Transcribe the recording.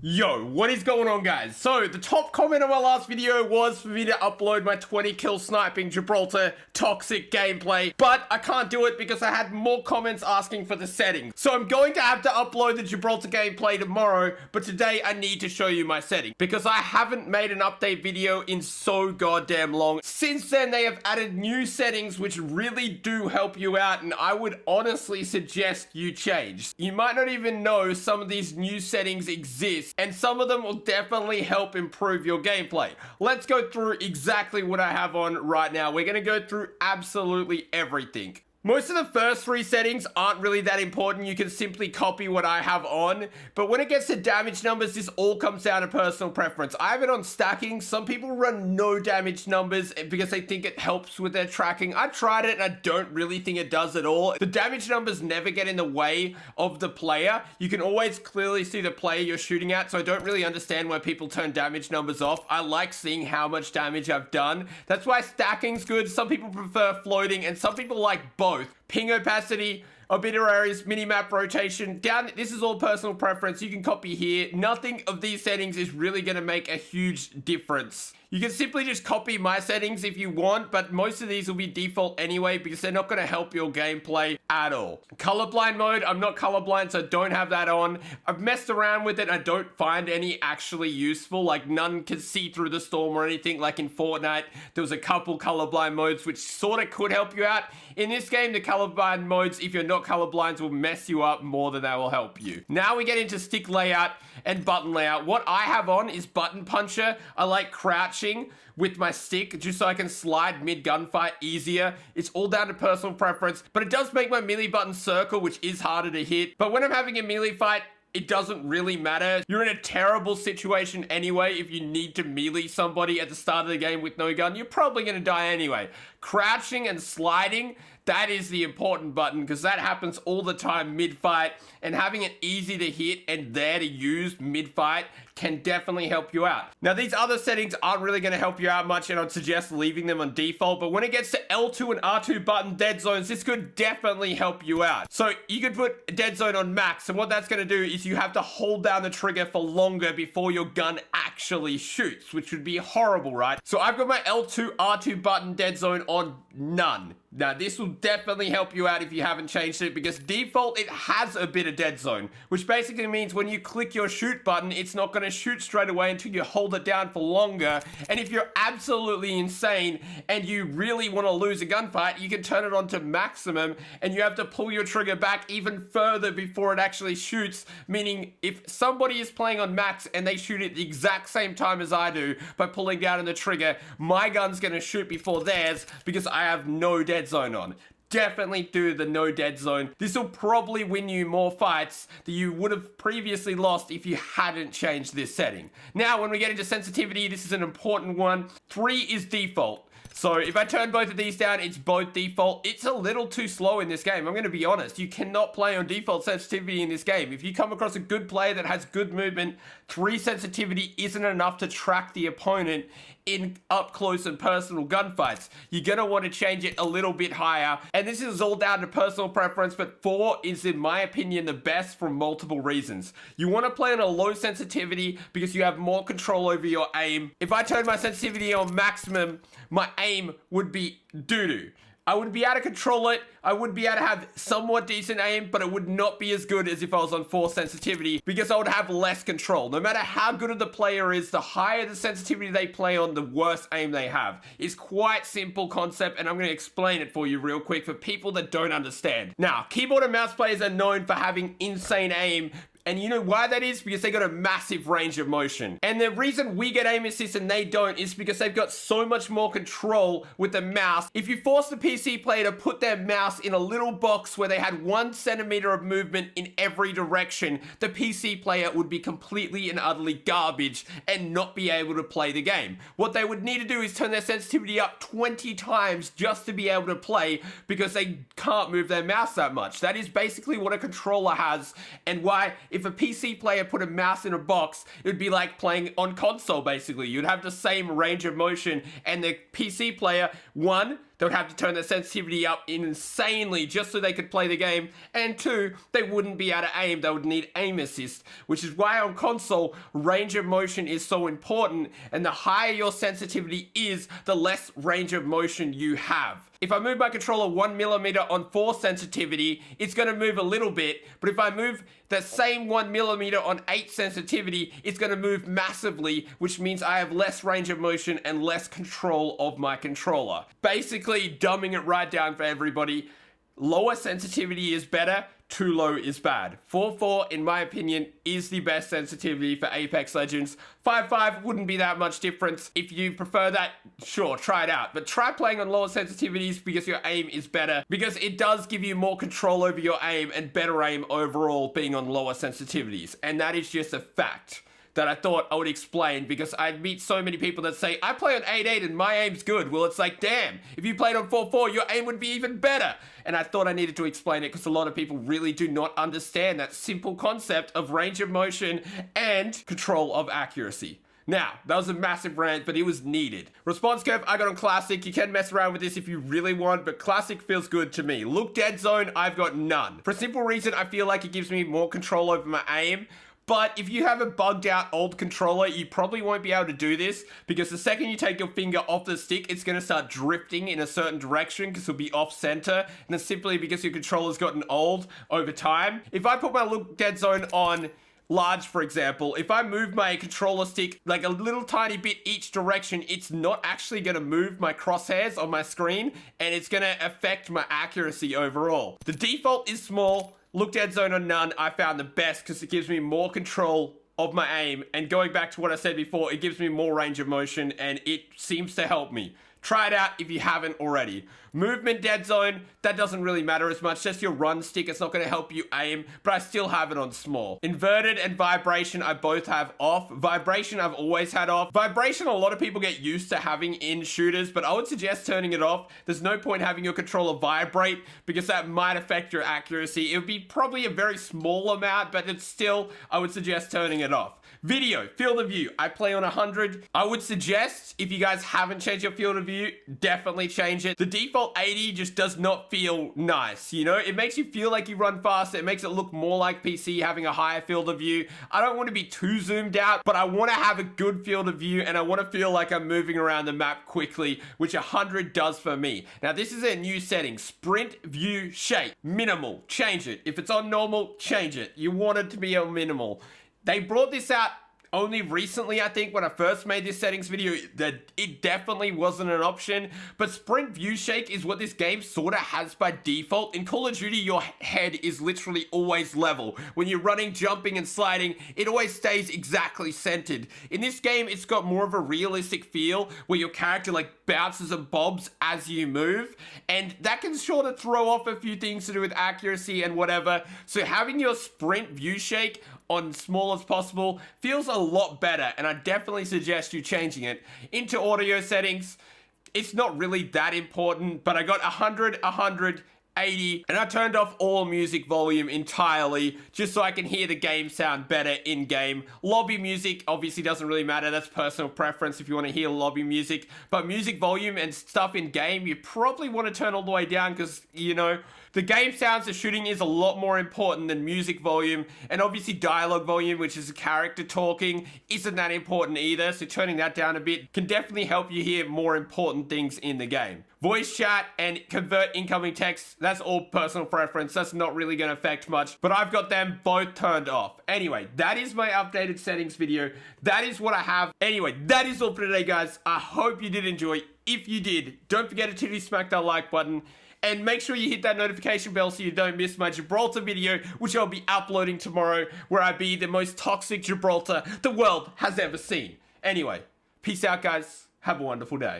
Yo, what is going on, guys? So, the top comment on my last video was for me to upload my 20 kill sniping Gibraltar toxic gameplay, but I can't do it because I had more comments asking for the settings. So I'm going to have to upload the Gibraltar gameplay tomorrow, but today I need to show you my settings because I haven't made an update video in so goddamn long. Since then, they have added new settings which really do help you out, and I would honestly suggest you change. You might not even know some of these new settings exist, and some of them will definitely help improve your gameplay. Let's go through exactly what I have on right now. We're gonna go through absolutely everything. Most of the first three settings aren't really that important. You can simply copy what I have on. But when it gets to damage numbers, this all comes down to personal preference. I have it on stacking. Some people run no damage numbers because they think it helps with their tracking. I tried it and I don't really think it does at all. The damage numbers never get in the way of the player. You can always clearly see the player you're shooting at, so I don't really understand why people turn damage numbers off. I like seeing how much damage I've done. That's why stacking's good. Some people prefer floating and some people like both. Ping opacity, obituaries, minimap rotation, this is all personal preference. You can copy here. Nothing of these settings is really going to make a huge difference. You can simply just copy my settings if you want, but most of these will be default anyway because they're not going to help your gameplay at all. Colorblind mode, I'm not colorblind, so don't have that on. I've messed around with it. I don't find any actually useful. Like, none can see through the storm or anything. Like in Fortnite, there was a couple colorblind modes which sort of could help you out. In this game, the colorblind modes, if you're not colorblind, will mess you up more than they will help you. Now we get into stick layout and button layout. What I have on is button puncher. I like crouching with my stick just so I can slide mid gunfight easier. It's all down to personal preference, but it does make my melee button circle, which is harder to hit. But when I'm having a melee fight, it doesn't really matter. You're in a terrible situation anyway. If you need to melee somebody at the start of the game with no gun, you're probably going to die anyway. Crouching and sliding, that is the important button because that happens all the time mid-fight, and having it easy to hit and there to use mid-fight can definitely help you out. Now, these other settings aren't really going to help you out much, and I'd suggest leaving them on default, but when it gets to L2 and R2 button dead zones, this could definitely help you out. So you could put a dead zone on max, and what that's going to do is you have to hold down the trigger for longer before your gun actually shoots, which would be horrible, right? So I've got my L2, R2 button dead zone on none. Now, this will definitely help you out if you haven't changed it because default, it has a bit of dead zone, which basically means when you click your shoot button, it's not going to shoot straight away until you hold it down for longer. And if you're absolutely insane and you really want to lose a gunfight, you can turn it on to maximum and you have to pull your trigger back even further before it actually shoots, meaning if somebody is playing on max and they shoot at the exact same time as I do by pulling down on the trigger, my gun's going to shoot before theirs because I have no dead zone on. Definitely do the no dead zone. This will probably win you more fights that you would have previously lost if you hadn't changed this setting. Now, when we get into sensitivity, this is an important one. 3 is default. So if I turn both of these down, it's both default. It's a little too slow in this game. I'm going to be honest. You cannot play on default sensitivity in this game. If you come across a good player that has good movement, 3 sensitivity isn't enough to track the opponent in up close and personal gunfights. You're going to want to change it a little bit higher. And this is all down to personal preference, but 4 is, in my opinion, the best for multiple reasons. You want to play on a low sensitivity because you have more control over your aim. If I turn my sensitivity on maximum, my aim would be doo-doo. I would be able to control it. I would be able to have somewhat decent aim, but it would not be as good as if I was on 4 sensitivity because I would have less control. No matter how good of the player is, the higher the sensitivity they play on, the worse aim they have. It's quite simple concept, and I'm going to explain it for you real quick for people that don't understand. Now, keyboard and mouse players are known for having insane aim. And you know why that is? Because they got a massive range of motion. And the reason we get aim assist and they don't is because they've got so much more control with the mouse. If you force the PC player to put their mouse in a little box where they had 1 centimeter of movement in every direction, the PC player would be completely and utterly garbage and not be able to play the game. What they would need to do is turn their sensitivity up 20 times just to be able to play because they can't move their mouse that much. That is basically what a controller has, and why if a PC player put a mouse in a box, it would be like playing on console basically. You'd have the same range of motion, and the PC player, 1, they would have to turn their sensitivity up insanely just so they could play the game, and 2, they wouldn't be able to aim, they would need aim assist, which is why on console, range of motion is so important, and the higher your sensitivity is, the less range of motion you have. If I move my controller 1mm on 4 sensitivity, it's going to move a little bit, but if I move the same 1mm on 8 sensitivity, it's going to move massively, which means I have less range of motion and less control of my controller. Basically, dumbing it right down for everybody, lower sensitivity is better, too low is bad. 4.4, in my opinion, is the best sensitivity for Apex Legends. 5.5 wouldn't be that much difference. If you prefer that, sure, try it out. But try playing on lower sensitivities because your aim is better, because it does give you more control over your aim and better aim overall being on lower sensitivities. And that is just a fact that I thought I would explain, because I meet so many people that say, I play on 8.8 and my aim's good. Well, it's like, damn, if you played on 4.4, your aim would be even better. And I thought I needed to explain it because a lot of people really do not understand that simple concept of range of motion and control of accuracy. Now, that was a massive rant, but it was needed. Response curve, I got on Classic. You can mess around with this if you really want, but Classic feels good to me. Look dead zone, I've got none. For a simple reason, I feel like it gives me more control over my aim. But if you have a bugged out old controller, you probably won't be able to do this, because the second you take your finger off the stick, it's going to start drifting in a certain direction because it'll be off center. And that's simply because your controller's gotten old over time. If I put my look dead zone on large, for example, if I move my controller stick like a little tiny bit each direction, it's not actually going to move my crosshairs on my screen, and it's going to affect my accuracy overall. The default is small. Look dead zone on none, I found the best because it gives me more control of my aim, and going back to what I said before, it gives me more range of motion and it seems to help me. Try it out if you haven't already. Movement dead zone, that doesn't really matter as much. Just your run stick, it's not going to help you aim, but I still have it on small. Inverted and vibration, I both have off. Vibration, I've always had off. Vibration, a lot of people get used to having in shooters, but I would suggest turning it off. There's no point having your controller vibrate because that might affect your accuracy. It would be probably a very small amount, but it's still, I would suggest turning it off. Video, field of view, I play on 100. I would suggest, if you guys haven't changed your field of view, definitely change it. The default 80 just does not feel nice, you know? It makes you feel like you run faster. It makes it look more like PC having a higher field of view. I don't want to be too zoomed out, but I want to have a good field of view and I want to feel like I'm moving around the map quickly, which 100 does for me. Now, this is a new setting, sprint view shape, minimal, change it. If it's on normal, change it. You want it to be on minimal. They brought this out only recently, I think, when I first made this settings video, that it definitely wasn't an option. But sprint view shake is what this game sort of has by default. In Call of Duty, your head is literally always level. When you're running, jumping, and sliding, it always stays exactly centered. In this game, it's got more of a realistic feel where your character like bounces and bobs as you move. And that can sort of throw off a few things to do with accuracy and whatever. So having your sprint view shake on small as possible feels a lot better, and I definitely suggest you changing it. Into audio settings, it's not really that important, but I got 100, 80, and I turned off all music volume entirely just so I can hear the game sound better in game. Lobby music obviously doesn't really matter, that's personal preference if you want to hear lobby music, but music volume and stuff in game you probably want to turn all the way down because, you know, the game sounds of shooting is a lot more important than music volume, and obviously dialogue volume, which is a character talking, isn't that important either, so turning that down a bit can definitely help you hear more important things in the game. Voice chat and convert incoming text, that's all personal preference, that's not really going to affect much, but I've got them both turned off. Anyway, that is my updated settings video. That is what I have. Anyway, that is all for today, guys. I hope you did enjoy. If you did, don't forget to smack that like button. And make sure you hit that notification bell so you don't miss my Gibraltar video, which I'll be uploading tomorrow, where I be the most toxic Gibraltar the world has ever seen. Anyway, peace out, guys. Have a wonderful day.